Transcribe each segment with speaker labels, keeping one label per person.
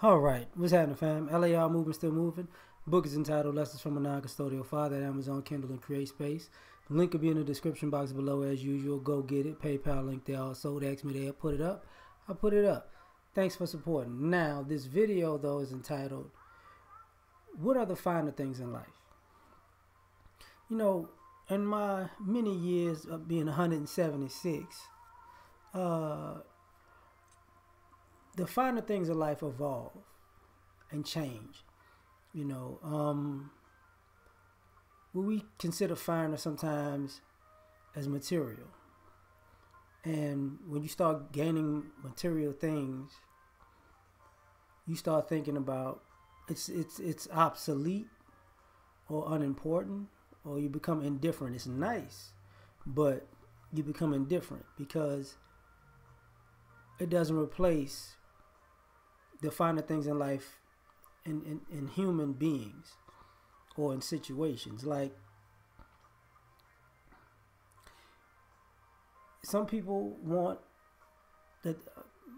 Speaker 1: All right, what's happening, fam? L.A.R. movement still moving. Book is entitled "Lessons from a Non-Custodial Father" at Amazon Kindle and Create Space. The link will be in the description box below as usual. Go get it. PayPal link there also. They asked me to put it up. I put it up. Thanks for supporting. Now, this video though is entitled "What are the finer things in life?" You know, in my many years of being 176, uh, the finer things in life evolve and change. You know, what we consider finer sometimes as material. And when you start gaining material things, you start thinking about it's obsolete or unimportant, or you become indifferent. It's nice, but you become indifferent because it doesn't replace the finer things in life in human beings or in situations. Like, some people want a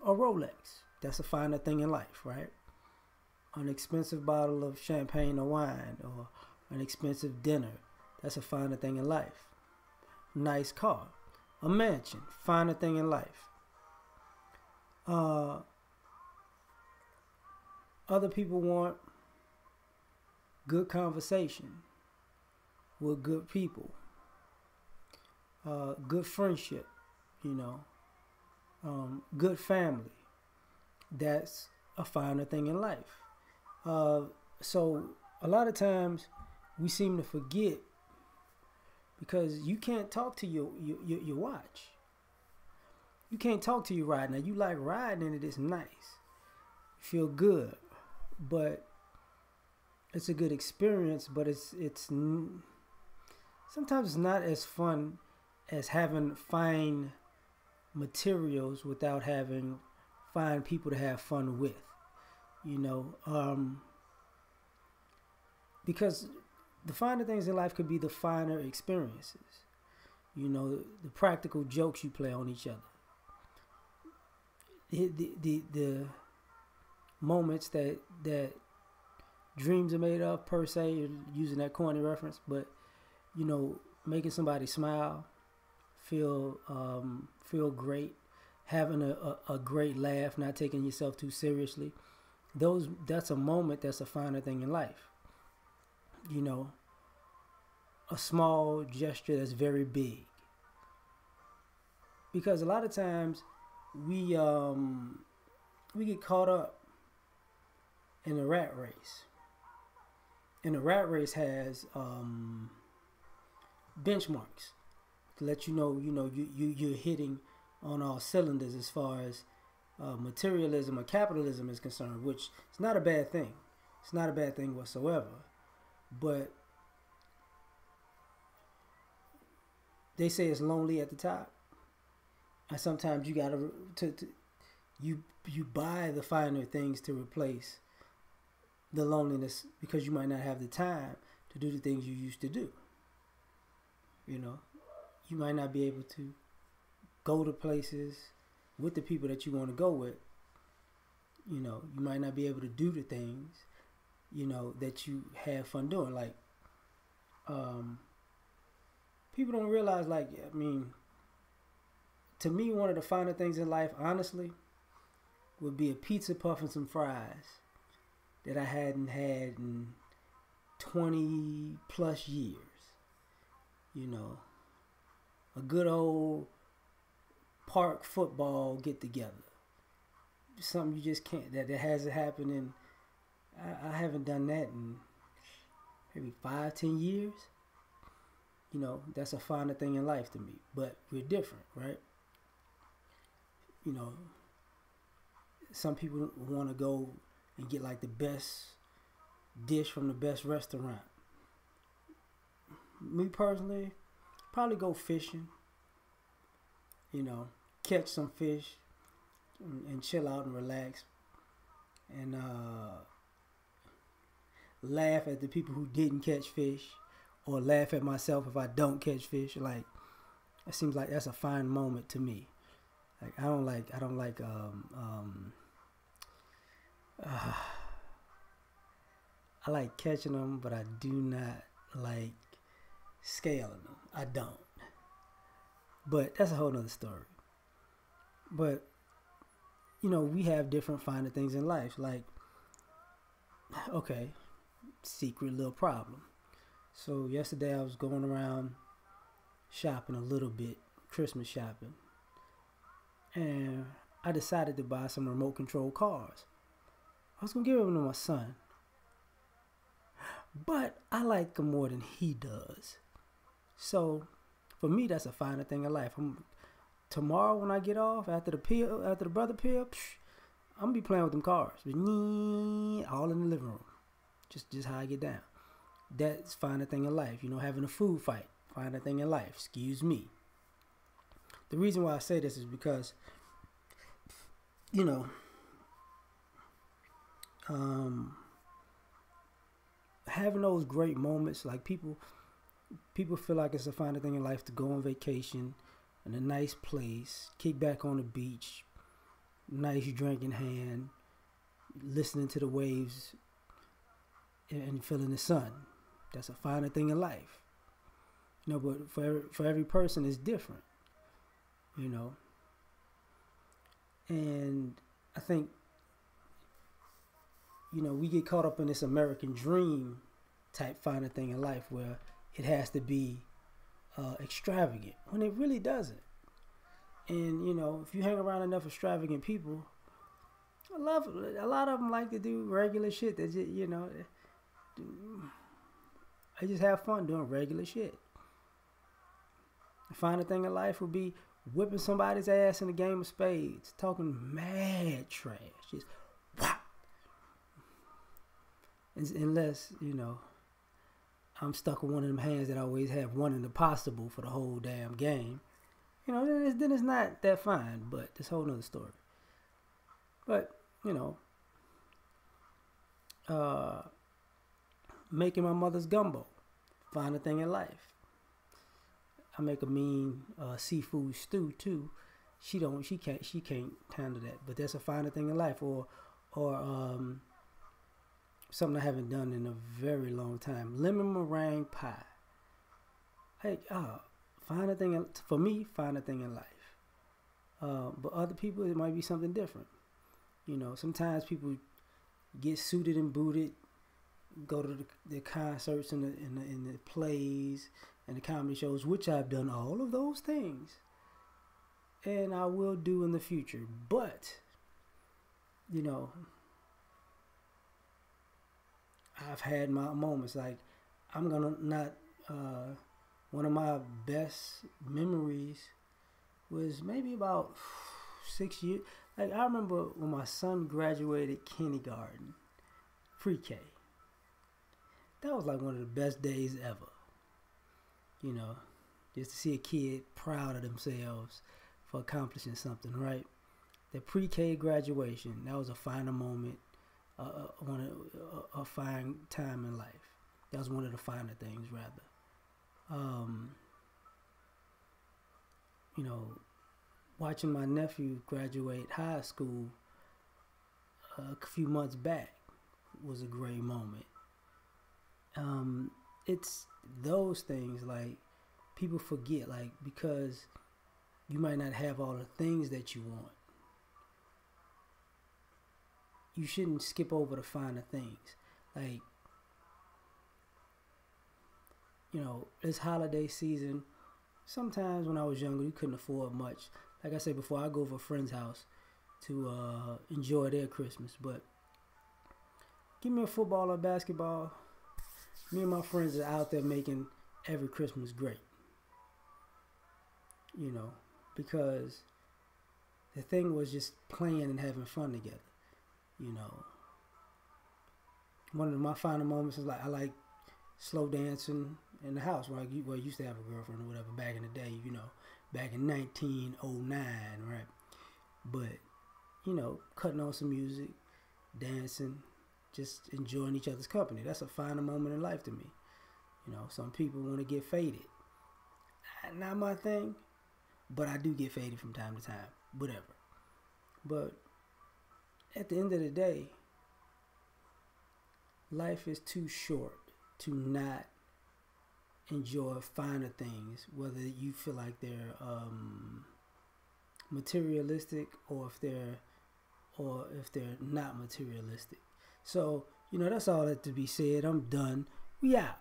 Speaker 1: Rolex. That's a finer thing in life, right? An expensive bottle of champagne or wine, or an expensive dinner. That's a finer thing in life. Nice car. A mansion. Finer thing in life. Other people want good conversation with good people. Good friendship, good family. That's a finer thing in life. So a lot of times we seem to forget, because you can't talk to your watch. You can't talk to your ride. Now, you like riding and it is nice. You feel good, but it's a good experience, but it's sometimes it's not as fun as having fine materials without having fine people to have fun with, because the finer things in life could be the finer experiences, the practical jokes you play on each other, the moments that dreams are made of, per se, using that corny reference, but making somebody smile, feel great, having a great laugh, not taking yourself too seriously. That's a moment that's a finer thing in life. A small gesture that's very big. Because a lot of times we get caught up in the rat race. And the rat race has benchmarks to let you know, you're hitting on all cylinders as far as materialism or capitalism is concerned, which is not a bad thing. It's not a bad thing whatsoever. But they say it's lonely at the top, and sometimes you gotta you buy the finer things to replace the loneliness, because you might not have the time to do the things you used to do. You might not be able to go to places with the people that you want to go with. You might not be able to do the things, that you have fun doing. Like, people don't realize, to me, one of the finer things in life, honestly, would be a pizza puff and some fries that I hadn't had in 20 plus years. A good old park football get together. Something you just can't, that hasn't happened in, I haven't done that in maybe 5-10 years. That's a finer thing in life to me. But we're different, right? Some people want to go and get like the best dish from the best restaurant. Me personally, probably go fishing, catch some fish and chill out and relax, and laugh at the people who didn't catch fish, or laugh at myself if I don't catch fish. Like, it seems like that's a fine moment to me. Like, I don't like I like catching them, but I do not like scaling them. I don't. But that's a whole nother story. But we have different finer things in life. Like, okay, secret little problem. So yesterday I was going around shopping a little bit, Christmas shopping, and I decided to buy some remote control cars. I was gonna give them to my son, but I like them more than he does. So for me, that's a finer thing in life. Tomorrow when I get off after the brother pill, I'm gonna be playing with them cars, all in the living room, just how I get down. That's finer thing in life. Having a food fight, finer thing in life. Excuse me. The reason why I say this is because, having those great moments, like people feel like it's a finer thing in life to go on vacation in a nice place, kick back on the beach, nice drink in hand, listening to the waves and feeling the sun. That's a finer thing in life. But for every person it's different. And I think we get caught up in this American dream type finer thing in life where it has to be extravagant when it really doesn't. And if you hang around enough extravagant people, a lot of them like to do regular shit. They just they just have fun doing regular shit. The finer thing in life would be whipping somebody's ass in a game of spades, talking mad trash, just whop. Unless I'm stuck with one of them hands that always have one in the possible for the whole damn game. Then it's not that fine, but it's a whole nother story. But, making my mother's gumbo, finer thing in life. I make a mean seafood stew too. She can't handle that, but that's a finer thing in life. Or something I haven't done in a very long time. Lemon meringue pie. Hey, finer thing for me, finer thing in life. But other people, it might be something different. Sometimes people get suited and booted, go to the concerts and the plays and the comedy shows, which I've done all of those things, and I will do in the future. But I've had my moments. Like, I'm gonna not. One of my best memories was maybe about 6 years. Like, I remember when my son graduated kindergarten, pre-K. That was like one of the best days ever. Just to see a kid proud of themselves for accomplishing something, right? The pre-K graduation, that was a finer moment, a fine time in life. That was one of the finer things, rather. Watching my nephew graduate high school a few months back was a great moment. It's those things, like, people forget, like, because you might not have all the things that you want, you shouldn't skip over the finer things. Like, this holiday season, sometimes when I was younger, you couldn't afford much. Like I said before, I go over a friend's house to enjoy their Christmas. But give me a football or basketball. Me and my friends are out there making every Christmas great. Because the thing was just playing and having fun together. One of my final moments is, like, I like slow dancing in the house where I used to have a girlfriend or whatever back in the day, back in 1909, right? But, cutting on some music, dancing, just enjoying each other's company. That's a finer moment in life to me. Some people want to get faded. Not my thing, but I do get faded from time to time, whatever. But at the end of the day, life is too short to not enjoy finer things, whether you feel like they're materialistic or if they're not materialistic. So, that's all that to be said. I'm done. We out.